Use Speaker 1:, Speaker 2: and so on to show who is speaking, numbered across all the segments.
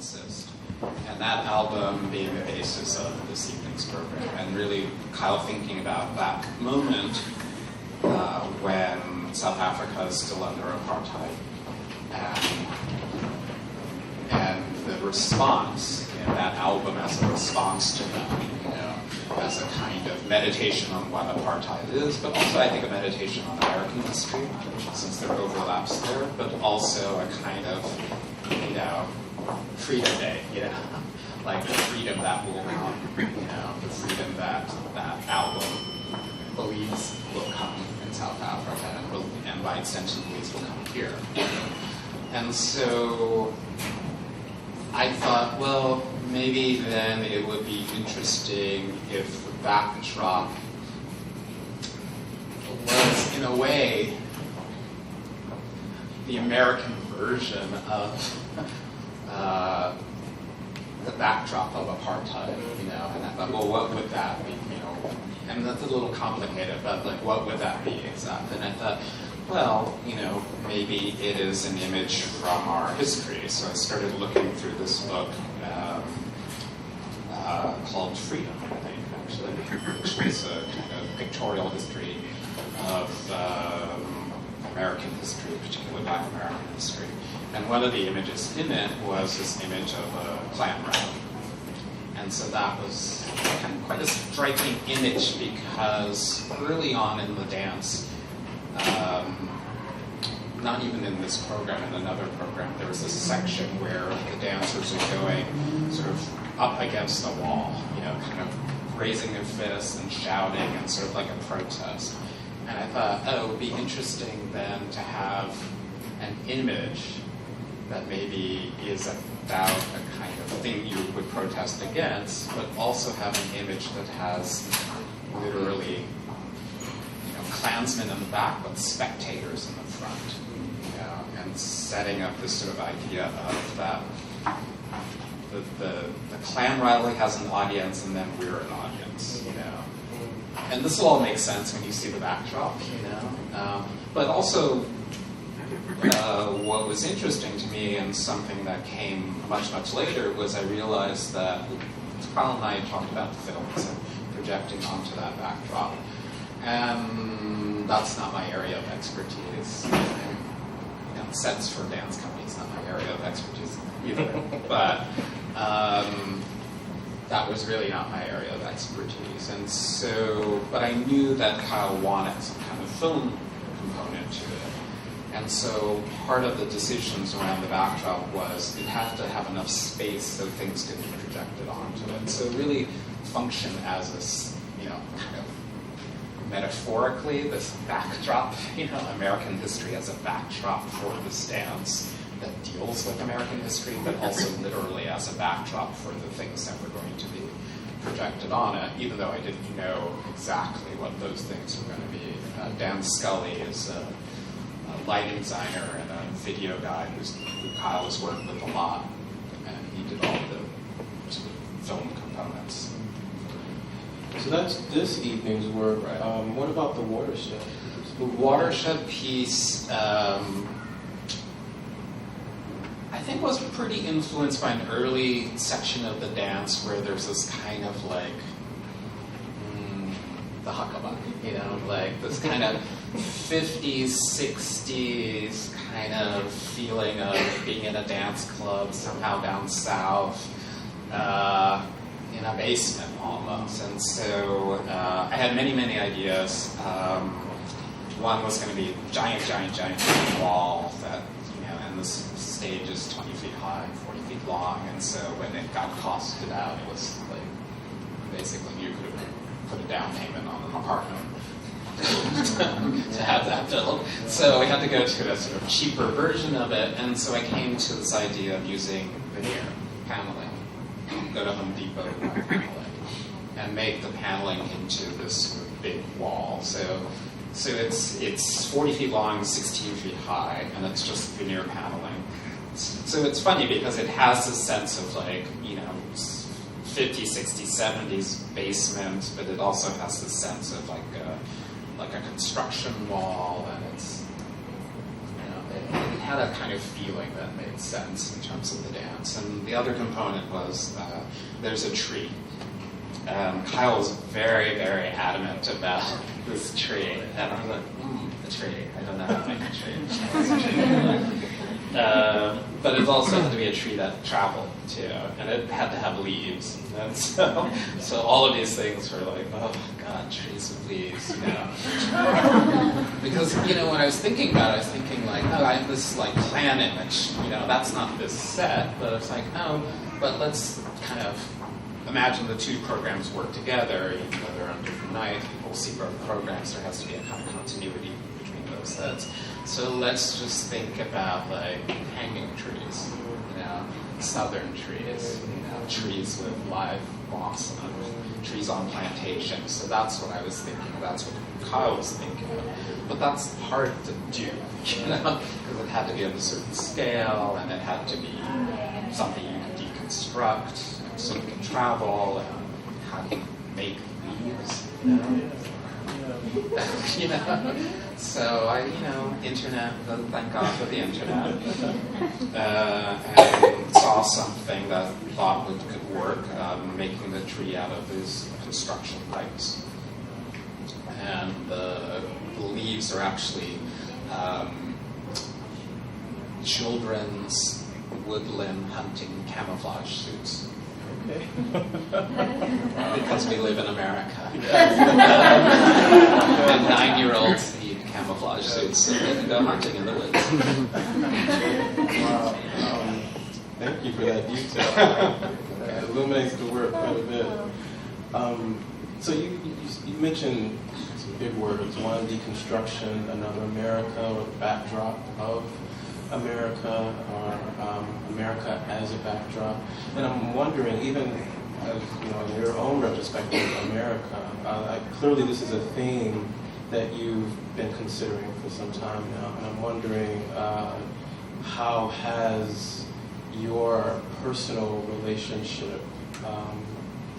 Speaker 1: Exist. And that album being the basis of this evening's program, and really Kyle thinking about that moment when South Africa is still under apartheid, and the response in that album as a response to that, as a kind of meditation on what apartheid is, but also I think a meditation on American history, since there are overlaps there, but also a kind of, Freedom Day, like the freedom that will come, the freedom that that album believes will come in South Africa, and by extension believes will come here. And so I thought, well, maybe then it would be interesting if the backdrop was, in a way, the American version of the backdrop of apartheid, and I thought, well, what would that be, and that's a little complicated, but like, what would that be exactly? And I thought, well, maybe it is an image from our history. So I started looking through this book called Freedom, I think, actually, which was a kind of pictorial history of American history, particularly Black American history. And one of the images in it was this image of a Klan rally. And so that was kind of quite a striking image because early on in the dance, not even in this program, in another program, there was this section where the dancers are going sort of up against the wall, kind of raising their fists and shouting and sort of like a protest. And I thought, it would be interesting then to have an image that maybe is about a kind of thing you would protest against, but also have an image that has literally, Klansmen in the back, but spectators in the front, and setting up this sort of idea of that the Klan rally has an audience, and then we're an audience, And this will all make sense when you see the backdrop, But also, what was interesting to me, and something that came much, much later, was I realized that Kyle and I talked about films and projecting onto that backdrop. And that's not my area of expertise. Sets for dance companies, not my area of expertise either. But that was really not my area of expertise. And so, but I knew that Kyle wanted some kind of film component to it. And so part of the decisions around the backdrop was it had to have enough space so things could be projected onto it. So really function as this, kind of metaphorically, this backdrop, American history as a backdrop for this dance that deals with American history, but also literally as a backdrop for the things that were going to be projected on it, even though I didn't know exactly what those things were going to be. Dan Scully is a lighting designer and a video guy who Kyle has worked with a lot, and he did all the sort of film components.
Speaker 2: So that's this evening's work.
Speaker 1: Right.
Speaker 2: What about the watershed?
Speaker 1: The watershed piece, I think, was pretty influenced by an early section of the dance where there's this kind of like the hucklebuck, like this kind of 50s, 60s kind of feeling of being in a dance club somehow down south. In a basement almost, and so I had many ideas. One was going to be a giant wall that, and this stage is 20 feet high, 40 feet long, and so when it got costed out, it was like basically you could have put a down payment on an apartment to have that built. So we had to go to a sort of cheaper version of it, and so I came to this idea of using veneer paneling. Go to Home Depot and buy paneling, and make the paneling into this sort of big wall. So it's 40 feet long, 16 feet high, and it's just veneer paneling. So it's funny because it has this sense of like, 50s, 60s, 70s basement, but it also has this sense of like a construction wall, and it's, it had a kind of feeling that made sense in terms of the dance. And the other component was there's a tree. Kyle was very, very adamant about this tree. And I was like, a tree. I don't know how to make a tree. But it also had to be a tree that traveled, too. And it had to have leaves. And so all of these things were like, oh, God, trees with leaves, you know. Because, you know, when I was thinking about it, I was thinking, like, oh, I have this, like, plan image. You know, that's not this set. But it's like, oh, but let's kind of imagine the two programs work together, even though they're on different nights. People see both programs. There has to be a kind of continuity between those sets. So let's just think about, like, hanging trees, you know, southern trees, you know, trees with live blossom, trees on plantations. So that's what I was thinking. That's what Kyle was thinking of. But that's hard to do, you know, because it had to be of a certain scale, and it had to be something you could deconstruct, so it can travel, and how do you make leaves, you know? You know, so I, you know, internet. Thank God for the internet, and saw something that thought could work, making the tree out of these construction pipes, and the leaves are actually children's woodland hunting camouflage suits. Okay. Because we live in America. And 9-year-olds need camouflage suits so they can go hunting in the woods.
Speaker 2: Wow. Thank you for that detail. It illuminates the work quite a bit. So you mentioned some big words. One, deconstruction, another America, or the backdrop of America, or America as a backdrop. And I'm wondering, even you know, in your own retrospective of America, clearly this is a theme that you've been considering for some time now. And I'm wondering, how has your personal relationship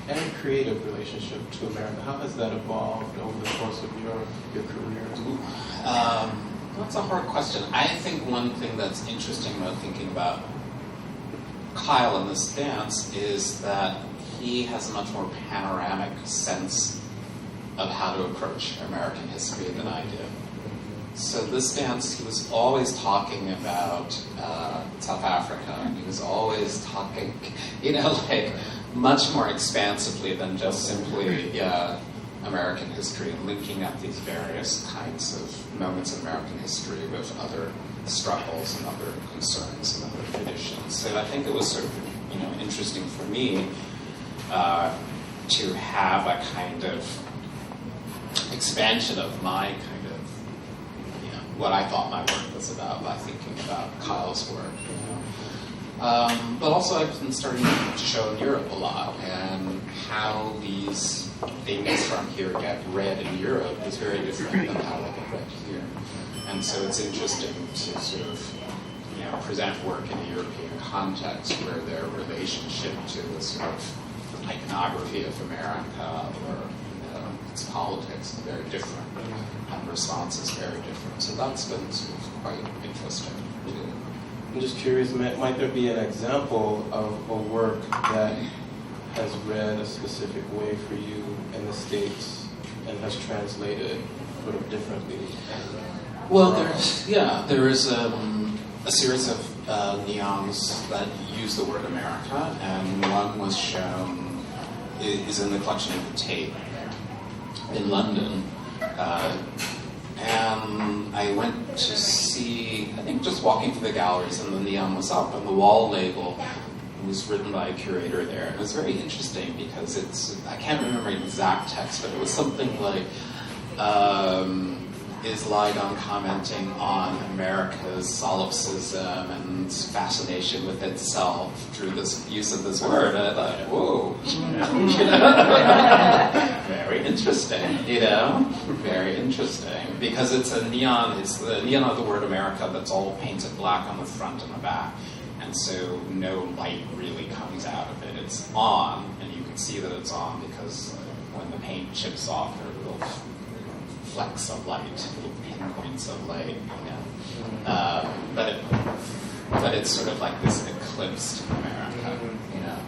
Speaker 2: and creative relationship to America, how has that evolved over the course of your career?
Speaker 1: That's a hard question. I think one thing that's interesting about thinking about Kyle in this dance is that he has a much more panoramic sense of how to approach American history than I did. So this dance, he was always talking about South Africa. He was always talking, you know, like much more expansively than just simply American history, and linking up these various kinds of moments in American history with other struggles and other concerns and other traditions. So I think it was sort of, you know, interesting for me to have a kind of expansion of my kind of, you know, what I thought my work was about by thinking about Kyle's work, you know. But also I've been starting to show in Europe a lot, and how these things from here get read in Europe is very different than how they get read here. And so it's interesting to sort of, you know, present work in a European context where their relationship to the sort of iconography of America or, you know, its politics is very different, and response is very different. So that's been sort of quite interesting too.
Speaker 2: I'm just curious, might there be an example of a work that has read a specific way for you in the States and has translated sort of differently?
Speaker 1: Well, there is a series of neons that use the word America, and one was shown, is in the collection of the Tate in London. And I went to see, I think just walking through the galleries, and the neon was up, and the wall label was written by a curator there. And it was very interesting because it's, I can't remember the exact text, but it was something like, is Ligon commenting on America's solipsism and fascination with itself through this use of this word? And I thought, whoa, very interesting, you know, very interesting. Because it's a neon, it's the neon of the word America that's all painted black on the front and the back. And so no light really comes out of it. It's on, and you can see that it's on because when the paint chips off, there are little flecks of light, little pinpoints of light, you know. But it's sort of like this eclipsed America, you know.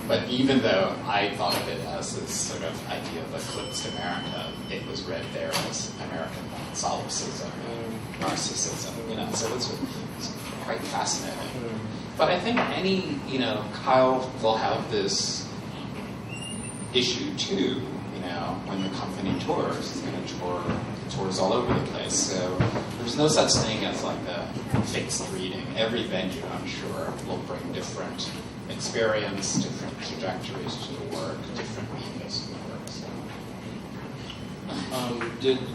Speaker 1: But even though I thought of it as this sort of idea of eclipsed America, it was read there as American solipsism, narcissism, you know. So it's quite fascinating. But I think Kyle will have this issue too, you know, when the company tours. He's going to tour tours all over the place. So there's no such thing as like a fixed reading. Every venue, I'm sure, will bring different experience, different trajectories to the work, different meanings to the work.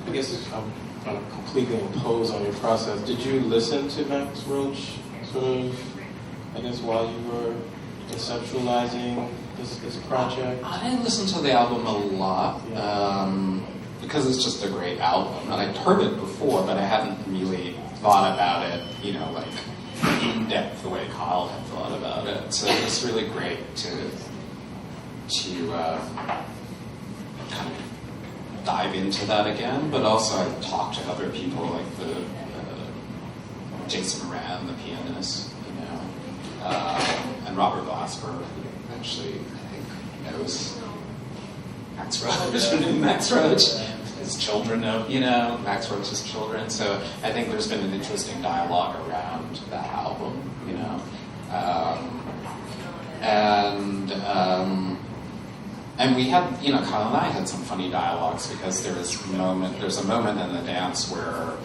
Speaker 2: I guess I'm trying to completely impose on your process. Did you listen to Max Roach sort of, I guess, while you were conceptualizing this project?
Speaker 1: I listened to the album a lot because it's just a great album. And I'd heard it before, but I hadn't really thought about it, you know, like in depth the way Kyle had thought about it. So it was really great to kind of dive into that again. But also I talked to other people like the Jason Moran, the pianist, you know, and Robert Glasper, who actually I think knows Max Roach. Max Roach, his children know, you know, Max Roach's children. So I think there's been an interesting dialogue around that album, you know, and we had, you know, Kyle and I had some funny dialogues because there's a moment in the dance where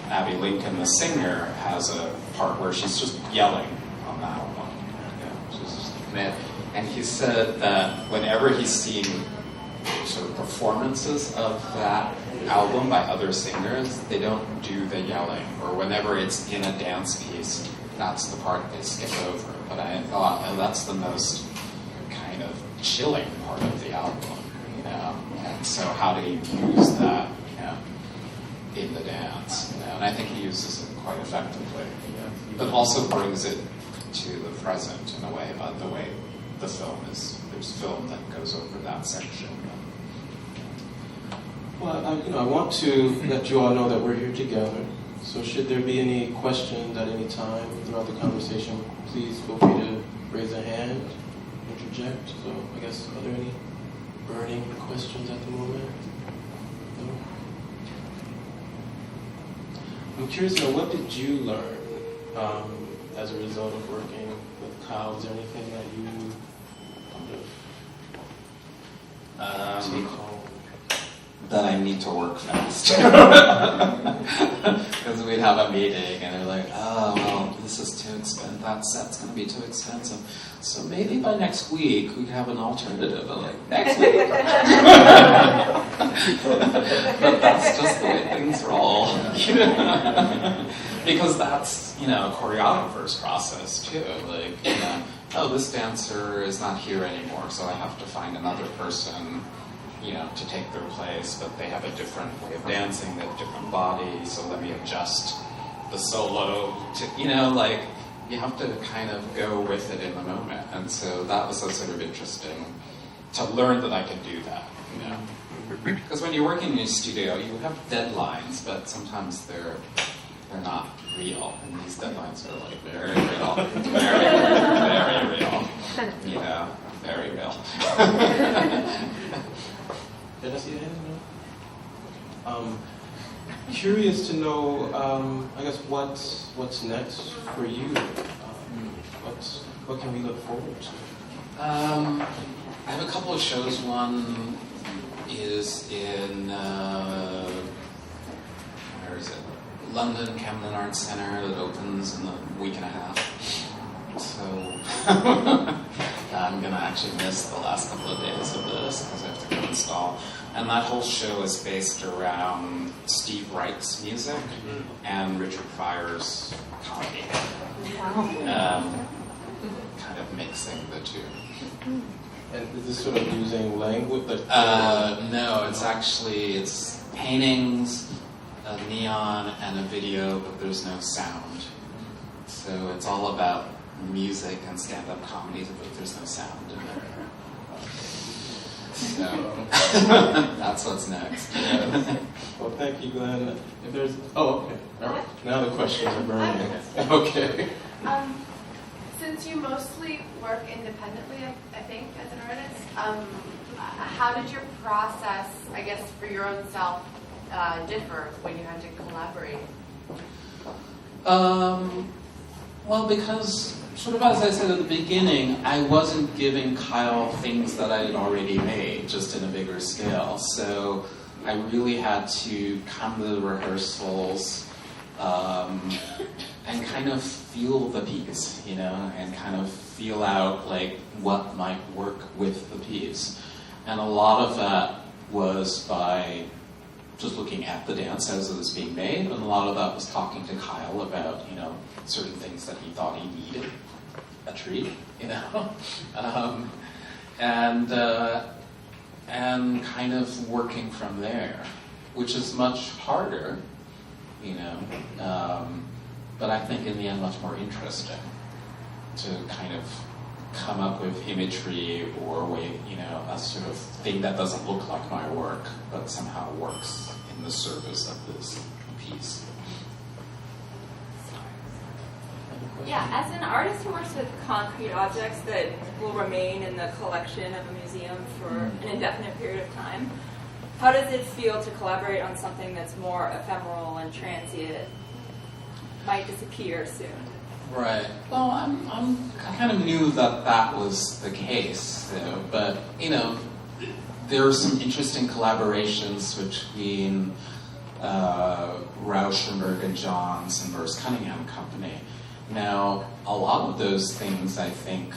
Speaker 1: Abby Lincoln, the singer, has a part where she's just yelling on that one. Yeah, she's just, and he said that whenever he's seen sort of performances of that album by other singers, they don't do the yelling, or whenever it's in a dance piece, that's the part they skip over. But I thought, oh, that's the most kind of chilling part of the album, you know. And so how do you use that, you know, in the dance? You know? And I think he uses it quite effectively, but also brings it to the present in a way, by the way the film is. There's film that goes over that section.
Speaker 2: Well, I want to let you all know that we're here together. So should there be any questions at any time throughout the conversation, please feel free to raise a hand, interject. So I guess, are there any burning questions at the moment? No? I'm curious to know, what did you learn as a result of working with Kyle? Is there anything that you take home?
Speaker 1: That I need to work fast. Because we'd have a meeting and they're like, oh, well, this is too expensive. That set's going to be too expensive. So maybe by next week we have an alternative. I'm like, next week? But that's just the way things roll. Because that's, you know, a choreographer's process too. Like, you know, oh, this dancer is not here anymore, so I have to find another person, you know, to take their place, but they have a different way of dancing, they have a different body, so let me adjust the solo to, you know, like, you have to kind of go with it in the moment. And so that was so sort of interesting to learn that I could do that, you know. Because when you're working in a studio, you have deadlines, but sometimes they're not real, and these deadlines are like very real, very real, you know, very real.
Speaker 2: Did I see a hand? No? Curious to know, I guess, what's next for you? What can we look forward to?
Speaker 1: I have a couple of shows. One is in, where is it? London, Camden Arts Centre, that opens in a week and a half. So I'm going to actually miss the last couple of days of this because I have to go install. And that whole show is based around Steve Reich's music and Richard Pryor's comedy.
Speaker 3: Wow.
Speaker 1: Kind of mixing the two.
Speaker 2: And is this sort of using language?
Speaker 1: No, it's paintings, a neon, and a video, but there's no sound. So it's all about music and stand-up comedy, but there's no sound in there. So that's what's next.
Speaker 2: Well, thank you, Glenn. If there's, okay. All right. Now the questions are burning. Okay.
Speaker 3: Since you mostly work independently, I think, as an artist, how did your process, I guess, for your own self differ when you had to collaborate?
Speaker 1: Well, because sort of as I said at the beginning, I wasn't giving Kyle things that I had already made, just in a bigger scale. So I really had to come to the rehearsals and kind of feel the piece, you know, and kind of feel out like what might work with the piece. And a lot of that was by just looking at the dance as it was being made, and a lot of that was talking to Kyle about, you know, certain things that he thought he needed, a treat, you know, and kind of working from there, which is much harder, you know, but I think in the end much more interesting to kind of come up with imagery or way, you know, a sort of thing that doesn't look like my work, but somehow works in the service of this piece.
Speaker 4: Yeah, as an artist who works with concrete objects that will remain in the collection of a museum for an indefinite period of time, how does it feel to collaborate on something that's more ephemeral and transient, might disappear soon?
Speaker 1: Right. Well, I kind of knew that that was the case, though. But you know, there were some interesting collaborations between Rauschenberg and Johns and Merce Cunningham Company. Now, a lot of those things, I think,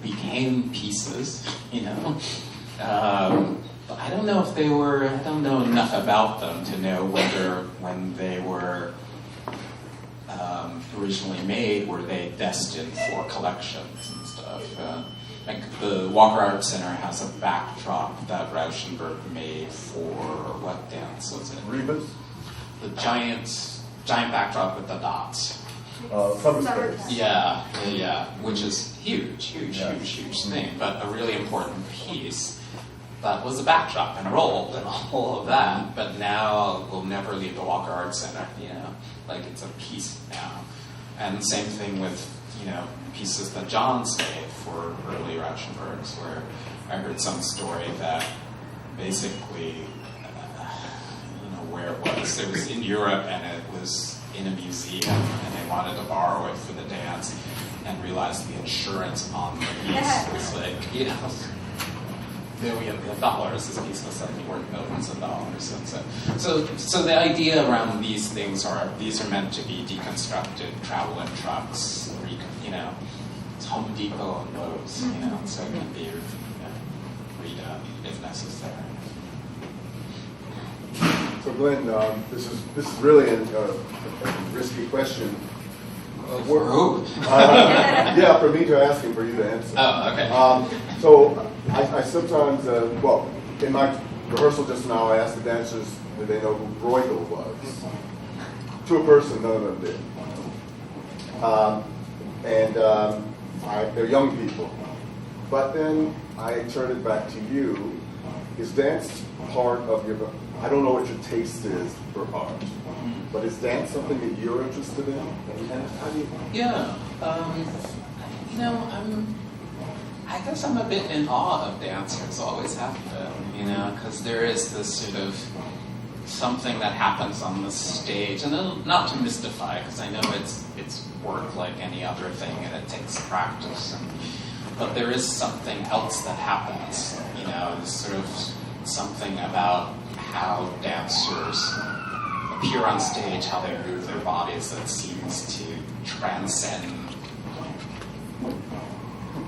Speaker 1: became pieces. You know, but I don't know if they were. I don't know enough about them to know whether when they were originally made, were they destined for collections and stuff. Like the Walker Art Center has a backdrop that Rauschenberg made for what dance was it?
Speaker 5: Rebus?
Speaker 1: The giant backdrop with the dots.
Speaker 5: Summer Space.
Speaker 1: Yeah, which is huge thing, but a really important piece. That was a backdrop and rolled and all of that, but now we'll never leave the Walker Art Center, you know, like it's a piece now. And same thing with, you know, pieces that Johns made for early Rauschenbergs, where I heard some story that basically, you know, where it was in Europe and it was in a museum and they wanted to borrow it for the dance and realized the insurance on the piece was like, you know, millions of dollars. This piece was suddenly worth millions of dollars. And so the idea around these things these are meant to be deconstructed, travel in trucks, you know, it's Home Depot and Lowe's, you know, so it can be redone if necessary.
Speaker 5: So Glenn, this is really a risky question. Yeah, for me to ask and for you to answer.
Speaker 1: Oh, okay.
Speaker 5: So I sometimes, in my rehearsal just now, I asked the dancers did they know who Bruegel was. To a person, none of them did. They're young people. But then I turn it back to you. Is dance part of your, I don't know what your taste is for art, but is dance something that you're interested in? And how do you?
Speaker 1: Yeah, you know, I guess I'm a bit in awe of dancers, always have been, you know, because there is this sort of something that happens on the stage, and not to mystify, because I know it's work like any other thing, and it takes practice, but there is something else that happens, you know, there's sort of something about how dancers appear on stage, how they move their bodies that seems to transcend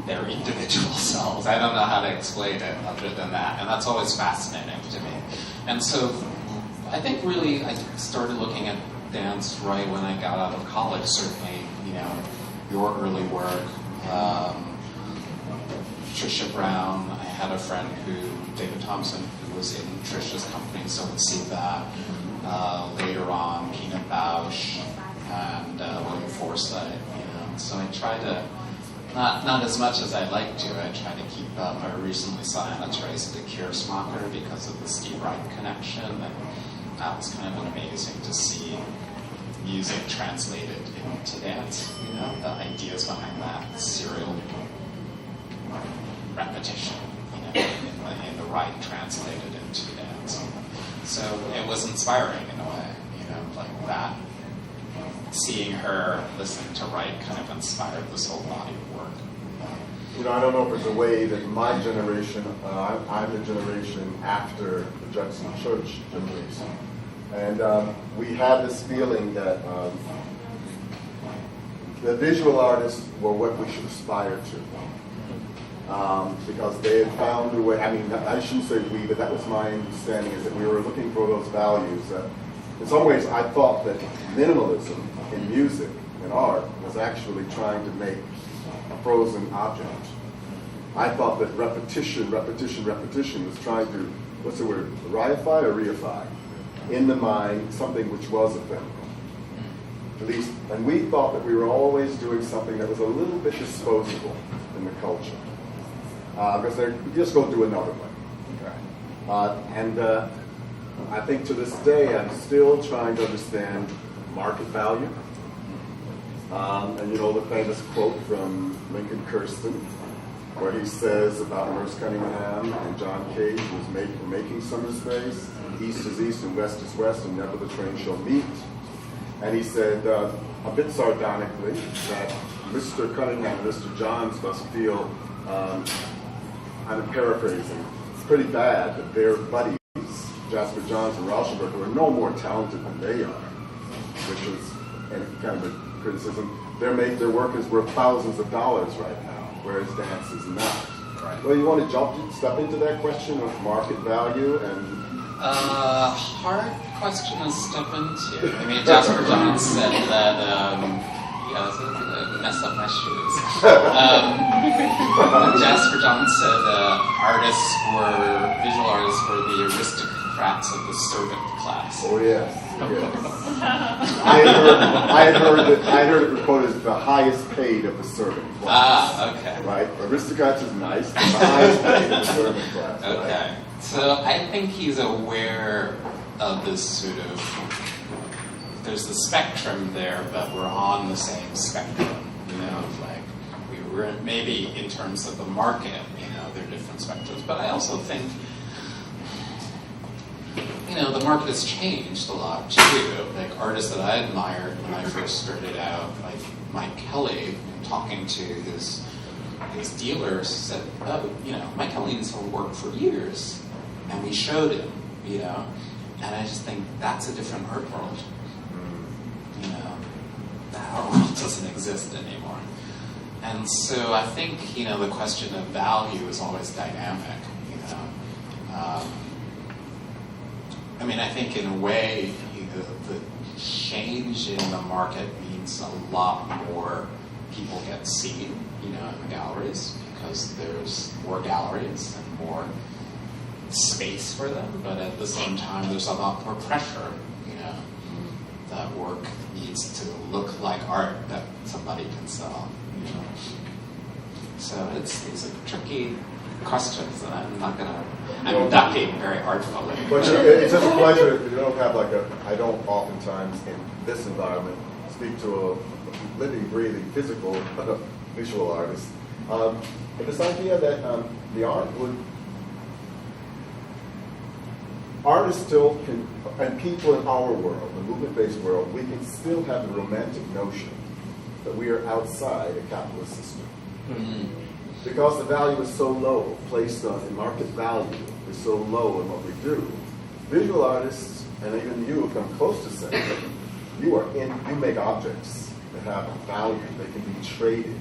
Speaker 1: their individual selves. I don't know how to explain it other than that, and that's always fascinating to me. And so I think really I started looking at dance right when I got out of college, certainly, you know, your early work, Tricia Brown. I had a friend David Thompson, who was in Tricia's company, so would see that. Later on, Peanut Bausch and William Forsythe, you know. So I try to Not as much as I'd like to. I try to keep up. I recently saw Let's Race the Smaker because of the Steve Wright connection, and that was kind of amazing to see music translated into dance. You know, the ideas behind that serial repetition, you know, in the Wright translated into dance. So it was inspiring in a way, you know, like that. Seeing her listen to Wright kind of inspired this whole body of work.
Speaker 5: You know, I don't know if there's a way that my generation, I'm the generation after the Judson Church generation. And we had this feeling that the visual artists were what we should aspire to. Because they had found a way, I mean, I shouldn't say we, but that was my understanding, is that we were looking for those values. In some ways, I thought that minimalism in music and art was actually trying to make a frozen object. I thought that repetition was trying to, what's the word, reify or reify? In the mind, something which was ephemeral. At least, and we thought that we were always doing something that was a little bit disposable in the culture. Because they're just going to do another one. And I think to this day, I'm still trying to understand market value. And you know the famous quote from Lincoln Kirsten, where he says about Merce Cunningham and John Cage, who's making Summer Space, east is east and west is west, and never the train shall meet. And he said, a bit sardonically, that Mr. Cunningham and Mr. Johns must feel, I'm paraphrasing, it's pretty bad that their buddies, Jasper Johns and Rauschenberg, who are no more talented than they are, which was kind of a criticism. Their work is worth thousands of dollars right now, whereas dance is not. Right. Well, you want to step into that question of market value and?
Speaker 1: Hard question to step into. I mean, Jasper Johns said that. Yeah, this is mess up my shoes. Jasper Johns said visual artists were the aristocrats of the servant class.
Speaker 5: Oh yes. I had heard it quoted as the highest paid of the servant class.
Speaker 1: Okay.
Speaker 5: Right? Aristocrats is nice, but the highest paid of the servant class.
Speaker 1: Okay. Right? So I think he's aware of this sort of, there's the spectrum there, but we're on the same spectrum, you know, like we were maybe in terms of the market, you know, there are different spectrums, but I also think, you know, the market has changed a lot too. Like artists that I admired when I first started out, like Mike Kelly, talking to his dealers, said, oh, you know, Mike Kelly has worked for years, and we showed him, you know, and I just think that's a different art world. You know, that art world doesn't exist anymore. And so I think, you know, the question of value is always dynamic, you know. I mean, I think in a way, the change in the market means a lot more people get seen, you know, in the galleries, because there's more galleries and more space for them, but at the same time, there's a lot more pressure, you know. That work needs to look like art that somebody can sell, you know. So these are tricky questions that I'm ducking very artfully.
Speaker 5: But it's just a pleasure. You don't have I don't oftentimes in this environment speak to a living, breathing, physical, visual artist. But this idea that the artists still can, and people in our world, the movement-based world, we can still have the romantic notion that we are outside a capitalist system. Mm-hmm. Because the value is so low, placed on the market value is so low in what we do. Visual artists, and even you come close to saying that you make objects that have value, they can be traded.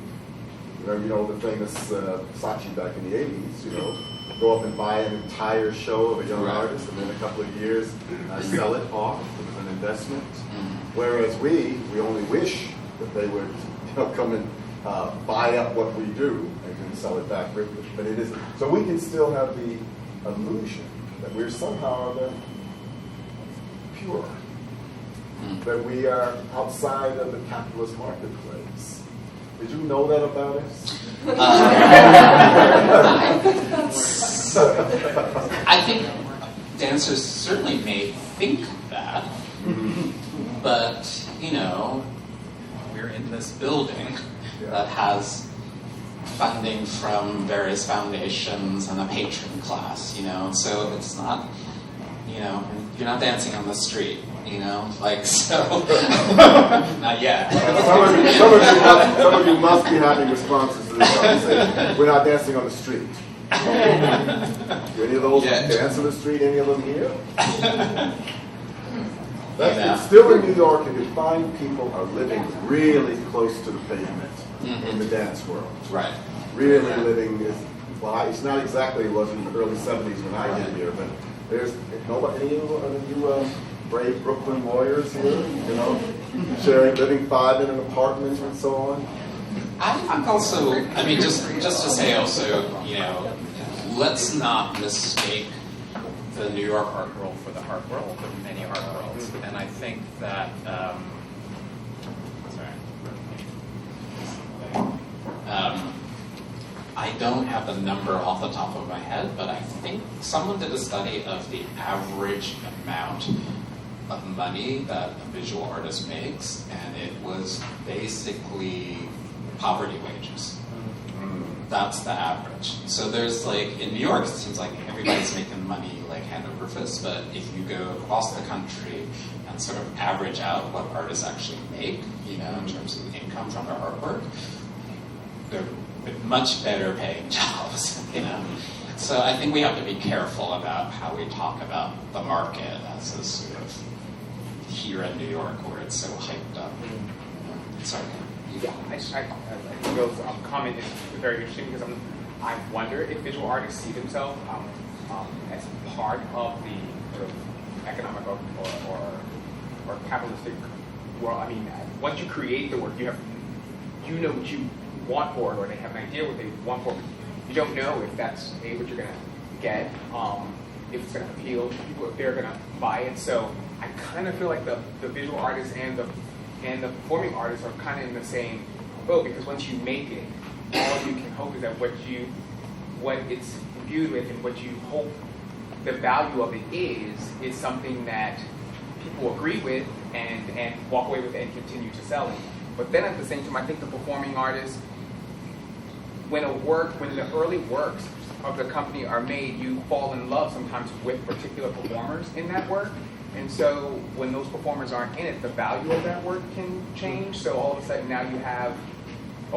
Speaker 5: You know the famous Saatchi back in the 80s, you know, go up and buy an entire show of a young artist, and then a couple of years sell it off as an investment. Mm-hmm. Whereas we only wish that they would come and buy up what we do and then sell it back quickly. But it isn't. So we can still have the illusion that we're somehow pure, that we are outside of the capitalist marketplace. Did you know that about us?
Speaker 1: I think dancers certainly may think that, but, we're in this building that has funding from various foundations and a patron class, so it's not, you're not dancing on the street, so, not yet.
Speaker 5: Some of you must be having responses to this conversation. We're not dancing on the street. Do any of those dance on the street? Any of them here? It's still in New York, you can find people are living really close to the pavement in the dance world.
Speaker 1: Right.
Speaker 5: Really living it's not exactly, it was in the early 70s when I got here, but there's nobody, any of you brave Brooklyn warriors here, living 5 in an apartment and so on.
Speaker 1: I think also, just to say also, let's not mistake the New York art world for the art world. There are many art worlds, and I think that, I don't have the number off the top of my head, but I think someone did a study of the average amount of money that a visual artist makes, and it was basically poverty wages. That's the average. So there's in New York, it seems like everybody's making money hand over fist, but if you go across the country and sort of average out what artists actually make, in terms of income from their artwork, they're much better paying jobs, So I think we have to be careful about how we talk about the market as a sort of here in New York where it's so hyped up. Sorry.
Speaker 6: Yeah, I think Bill's comment is very interesting because I wonder if visual artists see themselves as part of the sort of economic or capitalistic world. Once you create the work, you know what you want for it, or they have an idea what they want for it. You don't know if that's what you're going to get, if it's going to appeal to people, if they're going to buy it. So I kind of feel like the visual artists and the performing artists are kind of in the same boat, because once you make it, all you can hope is that what it's imbued with and what you hope the value of it is something that people agree with and walk away with it and continue to sell it. But then at the same time, I think the performing artists, when the early works of the company are made, you fall in love sometimes with particular performers in that work. And so when those performers aren't in it, the value of that work can change. So all of a sudden now you have, I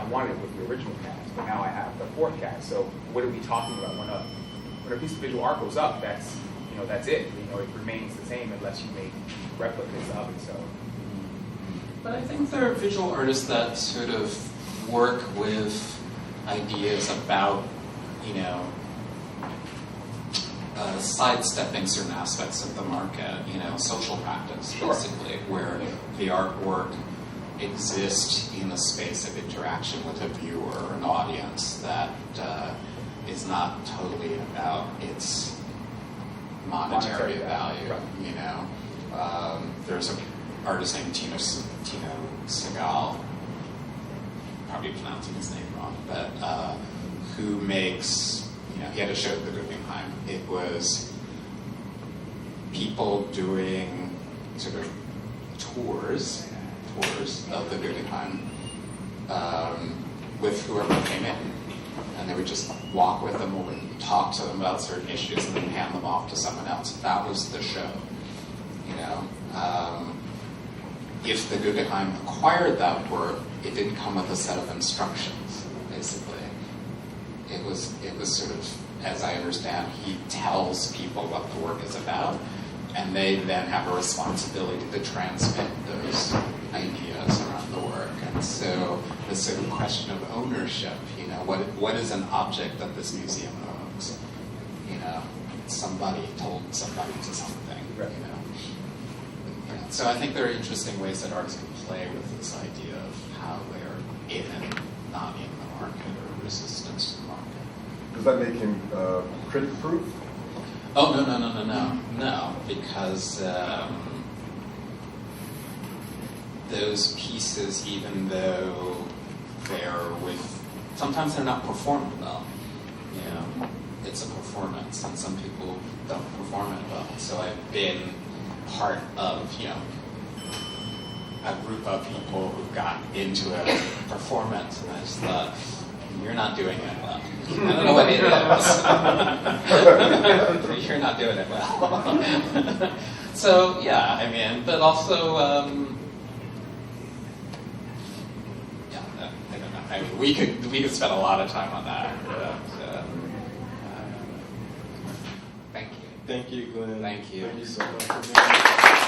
Speaker 6: wanted it with the original cast, but now I have the fourth cast. So what are we talking about? When a piece of visual art goes up, that's it. It remains the same unless you make replicas of it. So.
Speaker 1: But I think there are visual artists that sort of work with ideas about, sidestepping certain aspects of the market, social practice, basically, where the artwork exists in a space of interaction with a viewer or an audience that is not totally about its monetary value, There's an artist named Tino Segal, probably pronouncing his name wrong, but who makes, he had a show at the Guggenheim. It was people doing sort of tours of the Guggenheim with whoever came in. And they would just walk with them or talk to them about certain issues and then hand them off to someone else. That was the show, If the Guggenheim acquired that work, it didn't come with a set of instructions, basically. It was sort of, as I understand, he tells people what the work is about, and they then have a responsibility to transmit those ideas around the work. And so this sort of question of ownership, what is an object that this museum owns? Somebody told somebody to something, So I think there are interesting ways that artists can play with this idea of how they're in and not in the market, or resistance to the market.
Speaker 5: Does that make him critic-proof?
Speaker 1: Oh, no, because those pieces, even though there with, sometimes they're not performed well. You know, it's a performance, and some people don't perform it well. So I've been part of, you know, a group of people who got into a performance, and I just thought, you're not doing it well. I don't know what it is. You're not doing it well. So, yeah, I mean, but also, yeah, I don't know. I mean, we could spend a lot of time on that. But, thank you.
Speaker 2: Thank you, Glenn.
Speaker 1: Thank you.
Speaker 2: Thank you so much.